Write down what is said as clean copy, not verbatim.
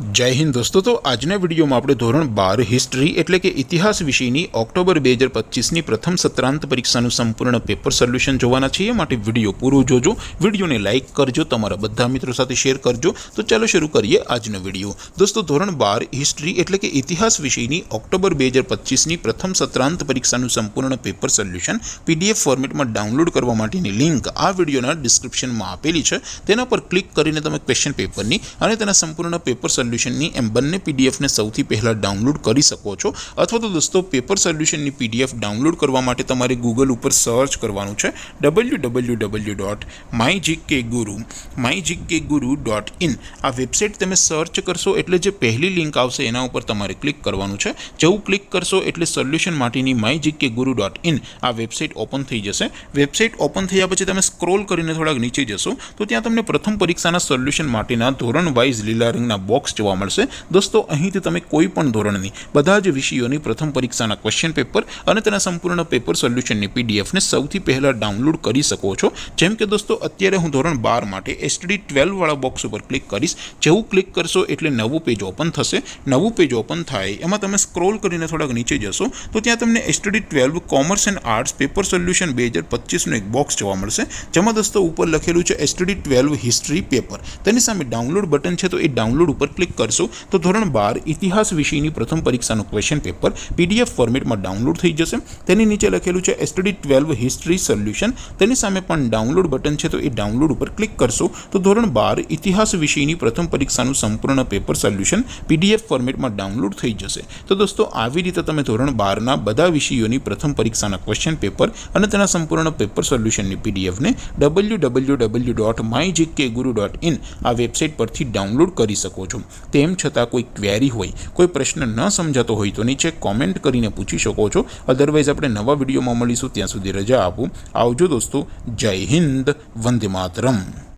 जय हिंद दोस्तों। तो आजना विडियो में आपणे धोरण 12 हिस्ट्री एटले के इतिहास विषयनी ऑक्टोबर 2025 ની प्रथम सत्रांत परीक्षाનું संपूर्ण पेपर सोल्यूशन જોવાના છીએ। માટે વિડિયો પૂરો જોજો, વિડિયોને લાઈક કરજો, તમારા બધા મિત્રો સાથે શેર કરજો। તો ચાલો શરૂ કરીએ આજનો વિડિયો। दोस्तों ધોરણ 12 हिस्ट्री एटले के इतिहास विषयनी ऑक्टोबर 2025 ની प्रथम सत्रांत परीक्षाનું संपूर्ण पेपर सोल्यूशन पीडीएफ फॉर्मेटમાં ડાઉનલોડ કરવા માટેની લિંક આ વિડિયોના ડિસ્ક્રિપ્શનમાં આપેલી છે। તેના પર ક્લિક કરીને તમે ક્વેશ્ચન પેપરની અને તેના સંપૂર્ણ પેપર સોલ્યુशननी एम बने पीडीएफ ने सौथी पहला डाउनलॉड करी सको छो। अथवा तो दोस्तों पेपर सोल्यूशननी पीडीएफ डाउनलॉड करवा माटे तमारे गूगल पर सर्च करवानुं छे www.mygkguru.in। आ वेबसाइट तमे सर्च करशो एटले जे पहली लिंक आवशे एना उपर तमारे क्लिक करवानुं छे। जेवुं क्लिक करशो एटले सोल्यूशन माटेनी mygkguru.in आ वेबसाइट ओपन थई जशे। वेबसाइट ओपन थया पछी तमे स्क्रॉल करीने थोड़ा नीचे जशो तो त्यां तमने प्रथम परीक्षाना सोल्यूशन माटेना धोरण वाइज लीला रंगना बॉक्स જોવા મળશે। दोस्तों અહીંથી તમે કોઈ પણ ધોરણની બધા જ વિષયોની પ્રથમ પરીક્ષાના ક્વેશ્ચન પેપર અને તેના સંપૂર્ણ પેપર સોલ્યુશનની પીડીએફ ને સૌથી પહેલા ડાઉનલોડ કરી શકો છો। જેમ કે દોસ્તો અત્યારે હું ધોરણ 12 માટે એસટીડી 12 વાળા બોક્સ ઉપર ક્લિક કરીશ। જેવું ક્લિક કરશો એટલે નવું પેજ ઓપન થશે। નવું પેજ ઓપન થાય એમાં તમે સ્ક્રોલ કરીને થોડાક નીચે જશો તો ત્યાં તમને STD 12 commerce and arts paper solution 2025 નું એક બોક્સ જોવા મળશે। જેમાં દોસ્તો ઉપર લખેલું છે એસટીડી 12 હિસ્ટ્રી પેપર। તેની સામે ડાઉનલોડ બટન છે તો એ ડાઉનલોડ ઉપર क्लिक करशो तो धोरण 12 इतिहास विषयनी प्रथम परीक्षाનું क्वेश्चन पेपर पीडीएफ फॉर्मेटમાં ડાઉનલોડ થઈ જશે। તેની નીચે લખેલું છે એસટીડી 12 હિસ્ટ્રી સોલ્યુશન। તેની સામે પણ ડાઉનલોડ બટન છે તો એ ડાઉનલોડ ઉપર ક્લિક કરશો તો ધોરણ 12 ઇતિહાસ વિષયની પ્રથમ પરીક્ષાનું સંપૂર્ણ પેપર સોલ્યુશન પીડીએફ ફોર્મેટમાં ડાઉનલોડ થઈ જશે। તો દોસ્તો આવી રીતે તમે ધોરણ 12 ના બધા વિષયોની પ્રથમ પરીક્ષાના ક્વેશ્ચન પેપર અને તેના સંપૂર્ણ પેપર સોલ્યુશનની પીડીએફ ને www.mygkguru.in આ વેબસાઇટ પરથી ડાઉનલોડ કરી શકો છો। તેમ છતાં કોઈ ક્વેરી હોય, કોઈ પ્રશ્ન ન સમજાતો હોય તો નીચે કોમેન્ટ કરીને પૂછી શકો છો। અધરવાઇઝ આપણે નવા વિડીયોમાં મળીશું, ત્યાં સુધી રજા આપો। આવજો દોસ્તો। જય હિન્દ, વંદે માતરમ।